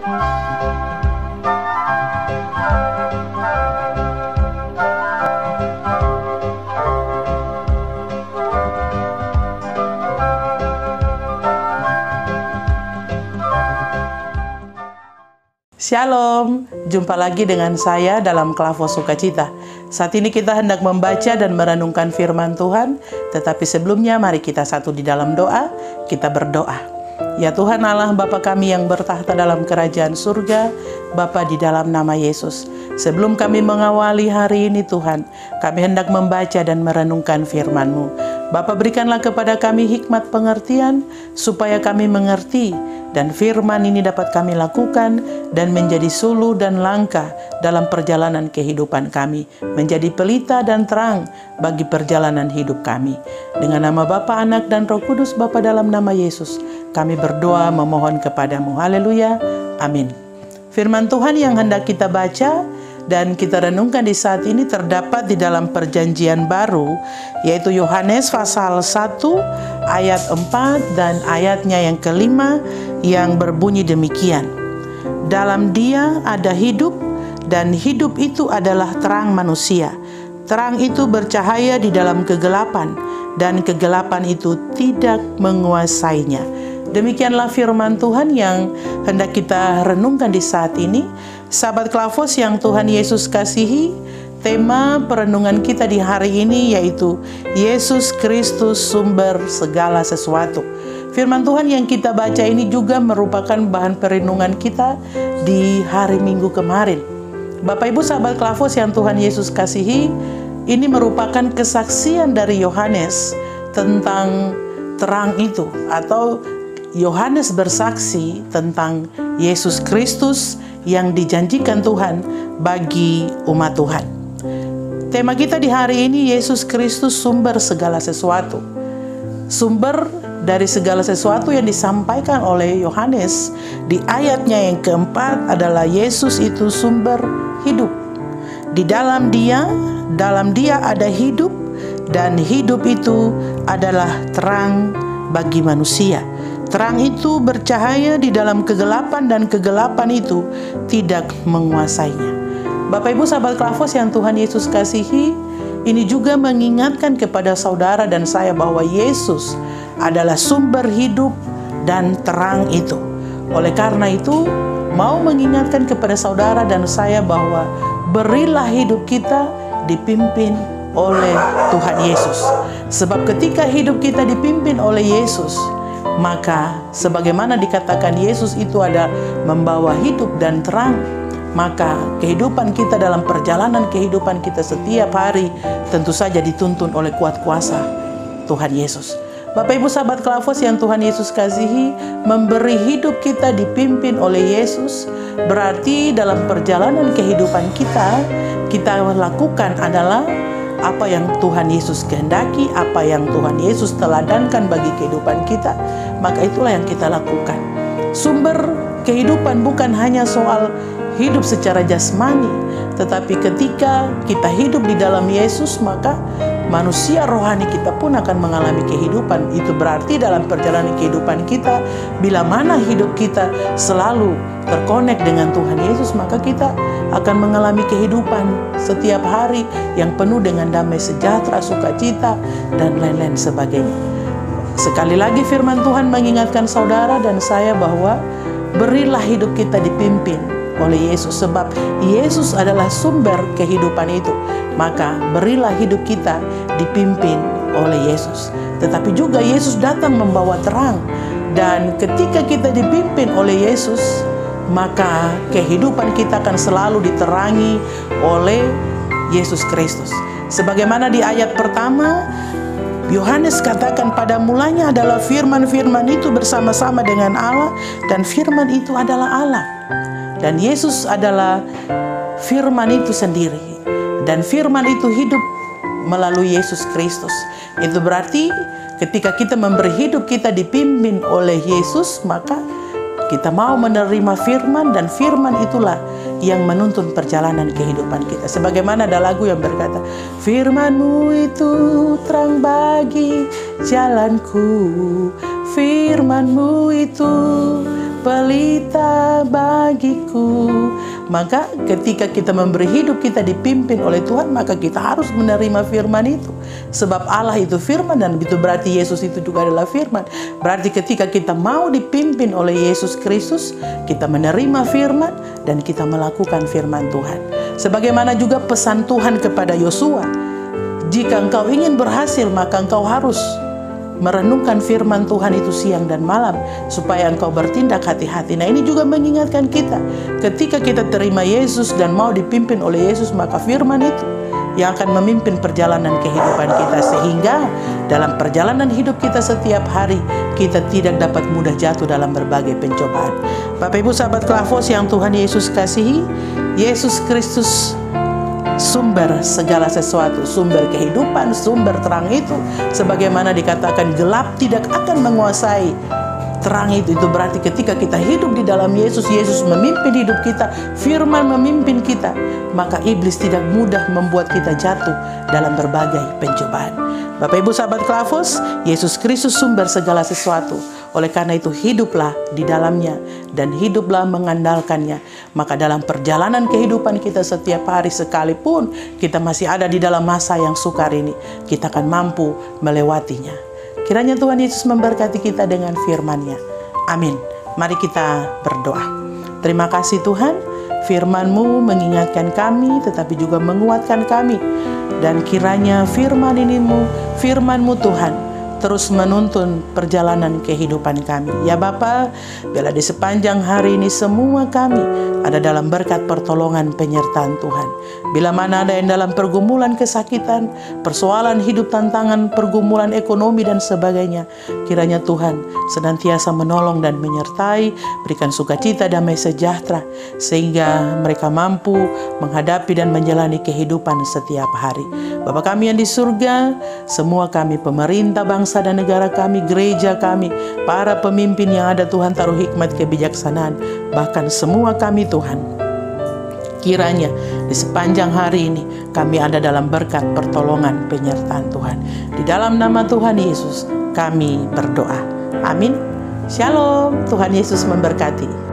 Shalom, jumpa lagi dengan saya dalam Klavos Sukacita. Saat ini kita hendak membaca dan merenungkan firman Tuhan, tetapi sebelumnya mari kita satu di dalam doa, kita berdoa. Ya Tuhan Allah Bapa kami yang bertahta dalam kerajaan surga, Bapa di dalam nama Yesus. Sebelum kami mengawali hari ini Tuhan, kami hendak membaca dan merenungkan firman-Mu. Bapa berikanlah kepada kami hikmat pengertian, supaya kami mengerti, dan firman ini dapat kami lakukan dan menjadi suluh dan langkah dalam perjalanan kehidupan kami, menjadi pelita dan terang bagi perjalanan hidup kami. Dengan nama Bapa, Anak, dan Roh Kudus, Bapa dalam nama Yesus, kami berdoa memohon kepadamu. Haleluya, amin. Firman Tuhan yang hendak kita baca dan kita renungkan di saat ini terdapat di dalam perjanjian baru, yaitu Yohanes pasal 1 ayat 4 dan ayatnya yang kelima yang berbunyi demikian. Dalam Dia ada hidup, dan hidup itu adalah terang manusia. Terang itu bercahaya di dalam kegelapan, dan kegelapan itu tidak menguasainya. Demikianlah firman Tuhan yang hendak kita renungkan di saat ini. Sahabat Klavos yang Tuhan Yesus kasihi, tema perenungan kita di hari ini yaitu Yesus Kristus sumber segala sesuatu. Firman Tuhan yang kita baca ini juga merupakan bahan perenungan kita di hari Minggu kemarin. Bapak Ibu sahabat Klavos yang Tuhan Yesus kasihi, ini merupakan kesaksian dari Yohanes tentang terang itu, atau Yohanes bersaksi tentang Yesus Kristus yang dijanjikan Tuhan bagi umat Tuhan. Tema kita di hari ini, Yesus Kristus sumber segala sesuatu. Sumber dari segala sesuatu yang disampaikan oleh Yohanes di ayatnya yang keempat adalah Yesus itu sumber hidup. Di dalam Dia ada hidup, dan hidup itu adalah terang bagi manusia. Terang itu bercahaya di dalam kegelapan, dan kegelapan itu tidak menguasainya. Bapak Ibu sahabat Klavos yang Tuhan Yesus kasihi, ini juga mengingatkan kepada saudara dan saya bahwa Yesus adalah sumber hidup dan terang itu. Oleh karena itu, mau mengingatkan kepada saudara dan saya bahwa berilah hidup kita dipimpin oleh Tuhan Yesus. Sebab ketika hidup kita dipimpin oleh Yesus, maka sebagaimana dikatakan Yesus itu ada membawa hidup dan terang, maka kehidupan kita dalam perjalanan kehidupan kita setiap hari tentu saja dituntun oleh kuat kuasa Tuhan Yesus. Bapak Ibu sahabat Klavos yang Tuhan Yesus kasihi, memberi hidup kita dipimpin oleh Yesus berarti dalam perjalanan kehidupan kita lakukan adalah apa yang Tuhan Yesus kehendaki, apa yang Tuhan Yesus teladankan bagi kehidupan kita, maka itulah yang kita lakukan. Sumber kehidupan bukan hanya soal hidup secara jasmani, tetapi ketika kita hidup di dalam Yesus, maka manusia rohani kita pun akan mengalami kehidupan. Itu berarti dalam perjalanan kehidupan kita, bila mana hidup kita selalu terkonek dengan Tuhan Yesus, maka kita akan mengalami kehidupan setiap hari yang penuh dengan damai sejahtera, sukacita, dan lain-lain sebagainya. Sekali lagi firman Tuhan mengingatkan saudara dan saya bahwa berilah hidup kita dipimpin oleh Yesus, sebab Yesus adalah sumber kehidupan itu. Maka berilah hidup kita dipimpin oleh Yesus. Tetapi juga Yesus datang membawa terang, dan ketika kita dipimpin oleh Yesus, maka kehidupan kita akan selalu diterangi oleh Yesus Kristus. Sebagaimana di ayat pertama, Yohanes katakan pada mulanya adalah firman itu bersama-sama dengan Allah, dan firman itu adalah Allah. Dan Yesus adalah firman itu sendiri, dan firman itu hidup melalui Yesus Kristus. Itu berarti ketika kita memberi hidup kita dipimpin oleh Yesus, maka kita mau menerima firman, dan firman itulah yang menuntun perjalanan kehidupan kita. Sebagaimana ada lagu yang berkata, firman-Mu itu terang bagi jalanku, firman-Mu itu pelita bagiku. Maka ketika kita memberi hidup kita dipimpin oleh Tuhan, maka kita harus menerima firman itu. Sebab Allah itu firman, dan itu berarti Yesus itu juga adalah firman. Berarti ketika kita mau dipimpin oleh Yesus Kristus, kita menerima firman dan kita melakukan firman Tuhan. Sebagaimana juga pesan Tuhan kepada Yosua, jika engkau ingin berhasil, maka engkau harus merenungkan firman Tuhan itu siang dan malam, supaya engkau bertindak hati-hati. Nah, ini juga mengingatkan kita, ketika kita terima Yesus dan mau dipimpin oleh Yesus, maka firman itu yang akan memimpin perjalanan kehidupan kita, sehingga dalam perjalanan hidup kita setiap hari, kita tidak dapat mudah jatuh dalam berbagai pencobaan. Bapak Ibu sahabat Klavos yang Tuhan Yesus kasihi, Yesus Kristus sumber segala sesuatu, sumber kehidupan, sumber terang itu. Sebagaimana dikatakan, gelap tidak akan menguasai terang itu. Itu berarti ketika kita hidup di dalam Yesus, Yesus memimpin hidup kita, firman memimpin kita, maka iblis tidak mudah membuat kita jatuh dalam berbagai pencobaan. Bapak Ibu sahabat Klavos, Yesus Kristus sumber segala sesuatu. Oleh karena itu, hiduplah di dalamnya dan hiduplah mengandalkannya. Maka dalam perjalanan kehidupan kita setiap hari, sekalipun kita masih ada di dalam masa yang sukar ini, kita akan mampu melewatinya. Kiranya Tuhan Yesus memberkati kita dengan firman-Nya. Amin. Mari kita berdoa. Terima kasih Tuhan, firman-Mu mengingatkan kami, tetapi juga menguatkan kami. Dan kiranya firman-Mu Tuhan, terus menuntun perjalanan kehidupan kami. Ya Bapa, biarlah di sepanjang hari ini semua kami ada dalam berkat pertolongan penyertaan Tuhan. Bila mana ada yang dalam pergumulan kesakitan, persoalan hidup, tantangan, pergumulan ekonomi dan sebagainya, kiranya Tuhan senantiasa menolong dan menyertai, berikan sukacita, damai sejahtera, sehingga mereka mampu menghadapi dan menjalani kehidupan setiap hari. Bapa kami yang di surga, semua kami, pemerintah bangsa dan negara kami, gereja kami, para pemimpin yang ada, Tuhan taruh hikmat kebijaksanaan, bahkan semua kami Tuhan, kiranya di sepanjang hari ini kami ada dalam berkat pertolongan penyertaan Tuhan. Di dalam nama Tuhan Yesus kami berdoa. Amin. Shalom. Tuhan Yesus memberkati.